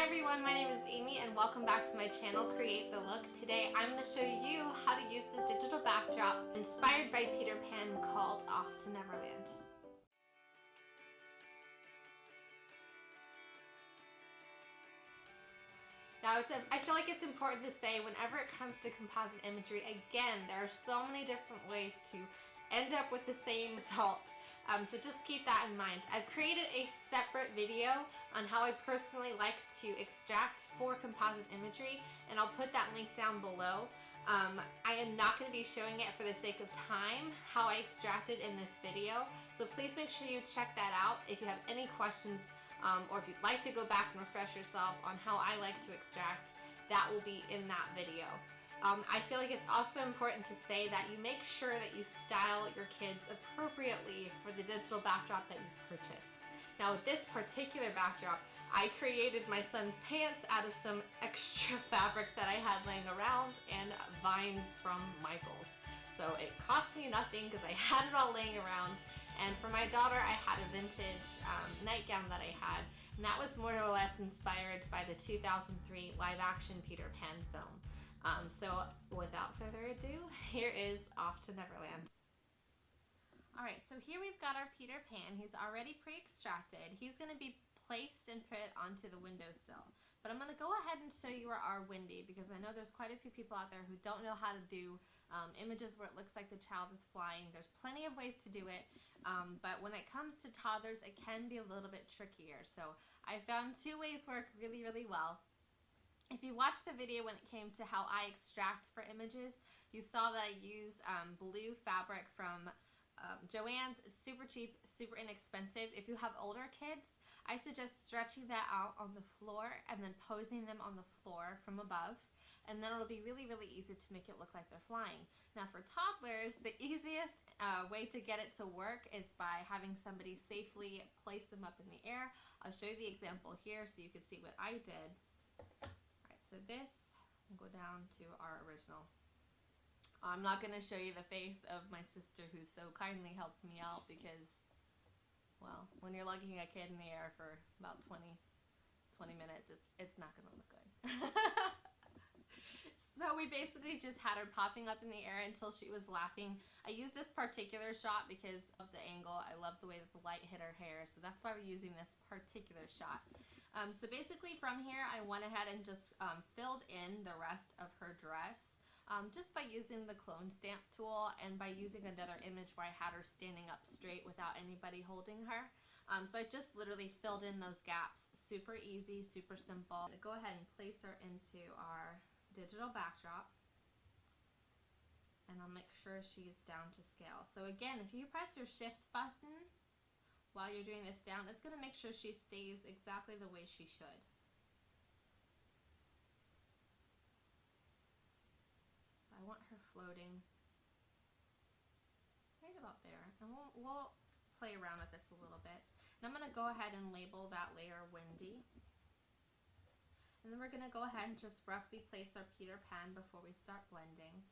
everyone, my name is Amy and welcome back to my channel, Create the Look. Today I'm going to show you how to use the digital backdrop inspired by Peter Pan called Off to Neverland. Now, I feel like it's important to say whenever it comes to composite imagery, again, there are so many different ways to end up with the same result. So just keep that in mind. I've created a separate video on how I personally like to extract for composite imagery, and I'll put that link down below. I am not going to be showing it for the sake of time, how I extracted in this video. So please make sure you check that out. If you have any questions, or if you'd like to go back and refresh yourself on how I like to extract, that will be in that video. I feel like it's also important to say that you make sure that you style your kids appropriately for the digital backdrop that you've purchased. Now with this particular backdrop, I created my son's pants out of some extra fabric that I had laying around and vines from Michael's. So it cost me nothing because I had it all laying around. And for my daughter, I had a vintage nightgown that I had, and that was more or less inspired by the 2003 live-action Peter Pan film. So without further ado, here is Off to Neverland. Alright, so here we've got our Peter Pan. He's already pre-extracted. He's going to be placed and put onto the windowsill. But I'm going to go ahead and show you our Wendy, because I know there's quite a few people out there who don't know how to do images where it looks like the child is flying. There's plenty of ways to do it, but when it comes to toddlers, it can be a little bit trickier. So I found two ways work really, really well. If you watched the video when it came to how I extract for images, you saw that I use blue fabric from Joann's. It's super cheap, super inexpensive. If you have older kids, I suggest stretching that out on the floor and then posing them on the floor from above, and then it'll be really, really easy to make it look like they're flying. Now for toddlers, the easiest way to get it to work is by having somebody safely place them up in the air. I'll show you the example here so you can see what I did. Alright, so this will go down to our original. I'm not going to show you the face of my sister who so kindly helped me out because, well, when you're lugging a kid in the air for about 20 minutes, it's not going to look good. So we basically just had her popping up in the air until she was laughing. I used this particular shot because of the angle. I love the way that the light hit her hair, so that's why we're using this particular shot. So basically from here, I went ahead and just filled in the rest of her dress. Just by using the clone stamp tool and by using another image where I had her standing up straight without anybody holding her. So I just literally filled in those gaps. Super easy, super simple. Go ahead and place her into our digital backdrop, and I'll make sure she's down to scale. So again, if you press your shift button while you're doing this down, it's going to make sure she stays exactly the way she should. I want her floating right about there, and we'll play around with this a little bit. And I'm going to go ahead and label that layer Wendy, and then we're going to go ahead and just roughly place our Peter Pan before we start blending.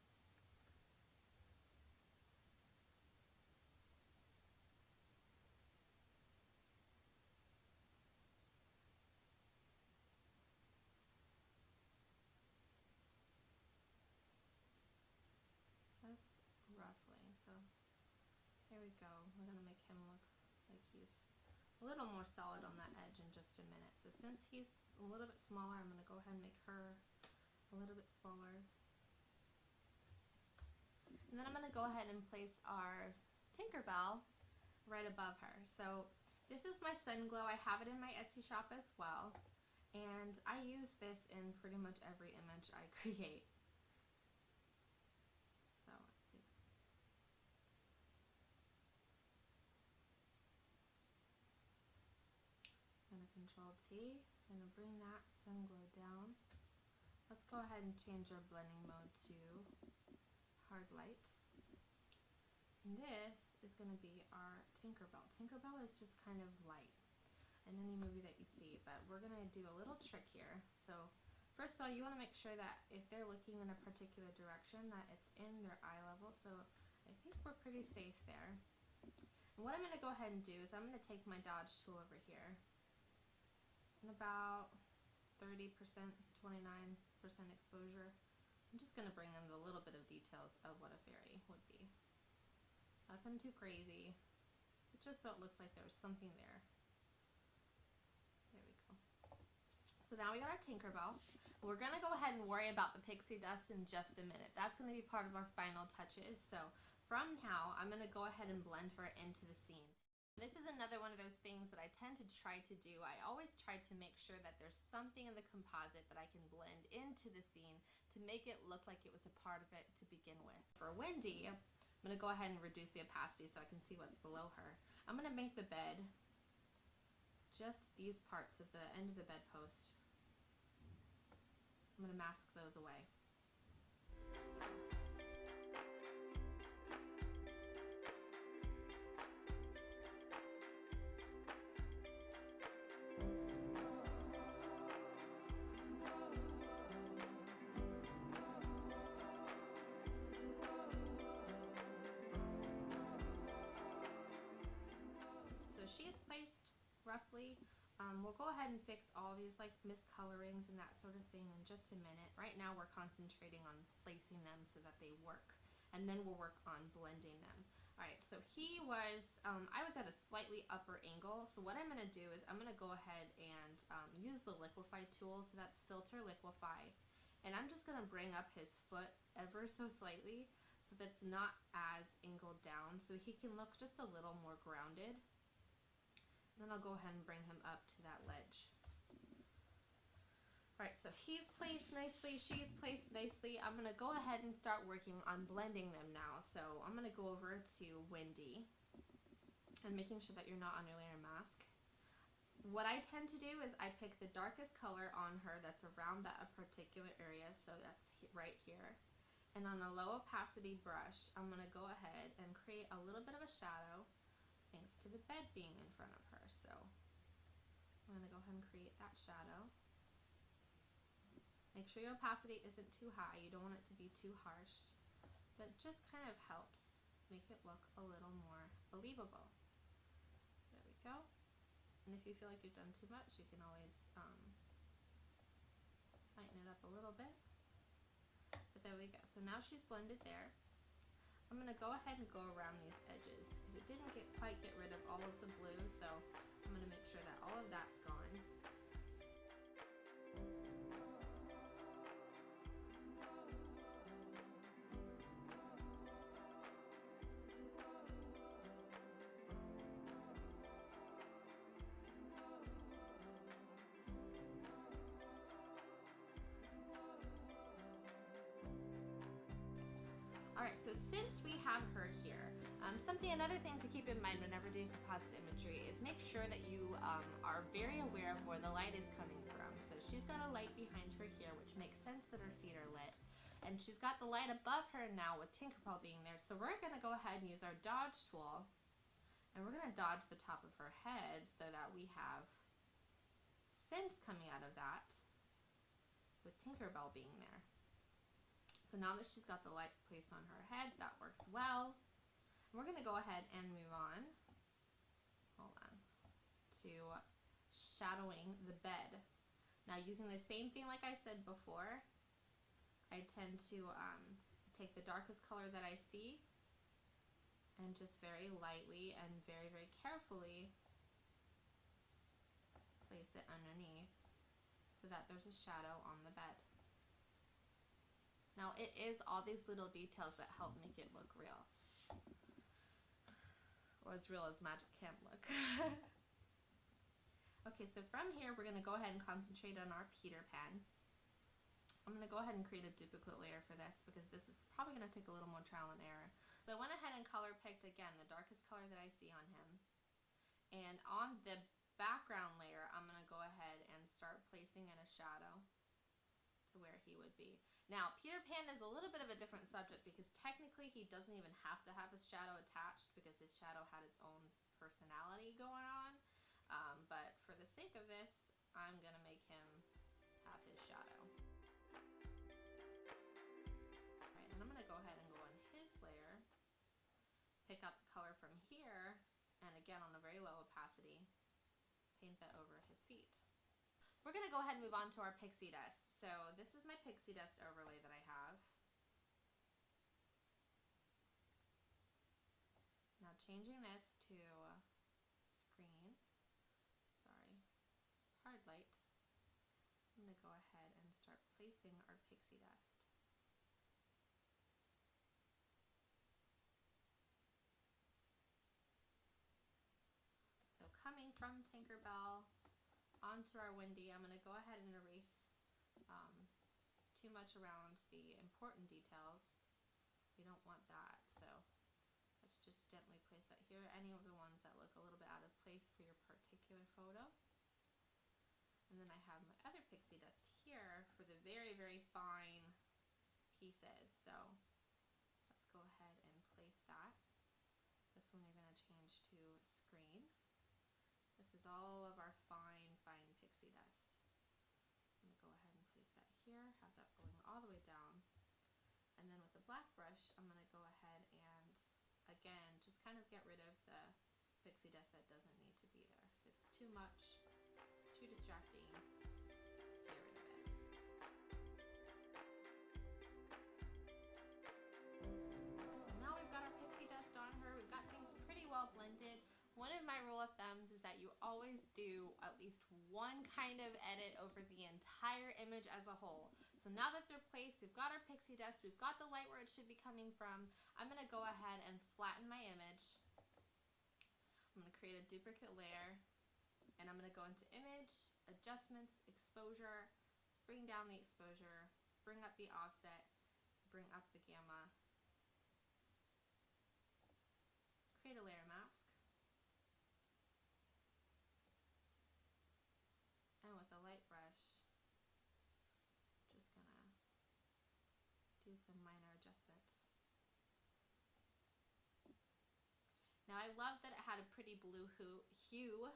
Just roughly. So there we go. We're going to make him look like he's a little more solid on that edge in just a minute. So since he's a little bit smaller, I'm going to go ahead and make her a little bit smaller. And then I'm going to go ahead and place our Tinkerbell right above her. So this is my Sun Glow. I have it in my Etsy shop as well. And I use this in pretty much every image I create. So let's see. I'm going to Control T. I'm going to bring that Sun Glow down. Let's go ahead and change our blending mode to hard light. And this is going to be our Tinkerbell. Tinkerbell is just kind of light in any movie that you see, but we're going to do a little trick here. So first of all, you want to make sure that if they're looking in a particular direction, that it's in their eye level. So I think we're pretty safe there. And what I'm going to go ahead and do is I'm going to take my dodge tool over here, and about 30 30%, 29% exposure. I'm just going to bring in a little bit of details of what a fairy would be. Nothing too crazy, but just so it looks like there's something there. There we go. So now we got our Tinkerbell. We're going to go ahead and worry about the pixie dust in just a minute. That's going to be part of our final touches. So from now, I'm going to go ahead and blend her into the scene. This is another one of those things that I tend to try to do. I always try to make sure that there's something in the composite that I can blend into the scene to make it look like it was a part of it to begin with. For Wendy, I'm going to go ahead and reduce the opacity so I can see what's below her. I'm going to make the bed just these parts of the end of the bedpost. I'm going to mask those away. So she is placed roughly. We'll go ahead and fix all these like miscolorings and that sort of thing in just a minute. Right now we're concentrating on placing them so that they work, and then we'll work on blending them. Alright, so he was, I was at a slightly upper angle, so what I'm going to do is I'm going to go ahead and use the liquify tool, so that's filter liquify, and I'm just going to bring up his foot ever so slightly so that's not as angled down, so he can look just a little more grounded. Then I'll go ahead and bring him up to that ledge. Alright, so he's placed nicely, she's placed nicely. I'm going to go ahead and start working on blending them now. So I'm going to go over to Wendy and making sure that you're not on your layer mask. What I tend to do is I pick the darkest color on her that's around that particular area, so that's right here. And on a low opacity brush, I'm going to go ahead and create a little bit of a shadow thanks to the bed being in front of her. So I'm going to go ahead and create that shadow. Make sure your opacity isn't too high. You don't want it to be too harsh. But it just kind of helps make it look a little more believable. There we go. And if you feel like you've done too much, you can always lighten it up a little bit. But there we go. So now she's blended there. I'm going to go ahead and go around these edges because it didn't quite get rid of all of the blue, so I'm going to make sure that all of that's gone. Alright, so since we have her here, another thing to keep in mind whenever doing composite imagery is make sure that you are very aware of where the light is coming from. So she's got a light behind her here, which makes sense that her feet are lit. And she's got the light above her now with Tinkerbell being there. So we're going to go ahead and use our dodge tool. And we're going to dodge the top of her head so that we have scents coming out of that with Tinkerbell being there. So now that she's got the light placed on her head, that works well. And we're going to go ahead and move on, to shadowing the bed. Now using the same thing like I said before, I tend to take the darkest color that I see and just very lightly and very, very carefully place it underneath so that there's a shadow on the bed. Now it is all these little details that help make it look real. Or as real as magic can look. Okay, so from here we're going to go ahead and concentrate on our Peter Pan. I'm going to go ahead and create a duplicate layer for this because this is probably going to take a little more trial and error. So I went ahead and color picked again the darkest color that I see on him. And on the background layer, I'm going to go ahead and start placing in a shadow to where he would be. Now, Peter Pan is a little bit of a different subject because technically he doesn't even have to have his shadow attached because his shadow had its own personality going on. But for the sake of this, I'm going to make him have his shadow. Alright, and I'm going to go ahead and go on his layer, pick up the color from here, and again on a very low opacity, paint that over his feet. we're going to go ahead and move on to our pixie dust. So this is my pixie dust overlay that I have. Now changing this to screen, sorry, hard light, I'm going to go ahead and start placing our pixie dust. So coming from Tinkerbell onto our Wendy, I'm going to go ahead and erase too much around the important details. We don't want that, so let's just gently place that here. Any of the ones that look a little bit out of place for your particular photo. And then I have my other pixie dust here for the very, very fine pieces. So let's go ahead and place that. This one you're going to change to screen. This is all of our fine, fine pixie dust. I'm going to go ahead and place that here, have that going all the way down. And then with the black brush, I'm going to go ahead and, again, just kind of get rid of the pixie dust that doesn't need to be there. If it's too much, too distracting, get rid of it. Now we've got our pixie dust on her. We've got things pretty well blended. One of my rule of thumbs is that you always do at least one kind of edit over the entire image as a whole. So now that they're placed, we've got our pixie dust, we've got the light where it should be coming from. I'm going to go ahead and flatten my image. I'm going to create a duplicate layer, and I'm going to go into Image, Adjustments, Exposure, bring down the exposure, bring up the offset, bring up the gamma, create a layer mask. And with a light brush, just gonna do some minor adjustments. Now I love that it had a pretty blue hue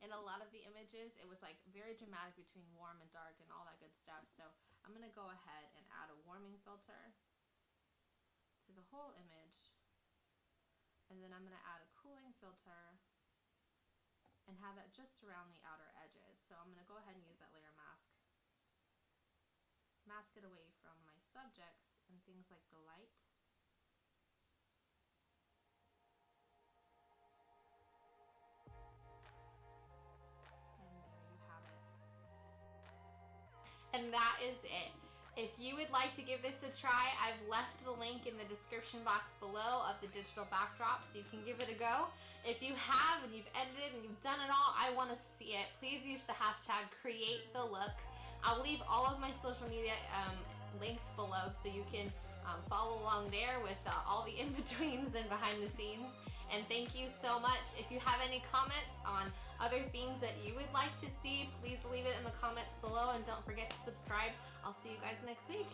in a lot of the images. It was like very dramatic between warm and dark and all that good stuff. So I'm gonna go ahead and add a warming filter to the whole image. And then I'm gonna add a cooling filter and have that just around the outer edges. So I'm going to go ahead and use that layer mask. Mask it away from my subjects and things like the light. And there you have it. And that is it. If you would like to give this a try, I've left the link in the description box below of the digital backdrop so you can give it a go. If you have and you've edited and you've done it all, I want to see it. Please use the hashtag #CreateTheLook. I'll leave all of my social media links below so you can follow along there with all the in-betweens and behind the scenes. And thank you so much. If you have any comments on other themes that you would like to see, please leave it in the comments below, and don't forget to subscribe. I'll see you guys next week.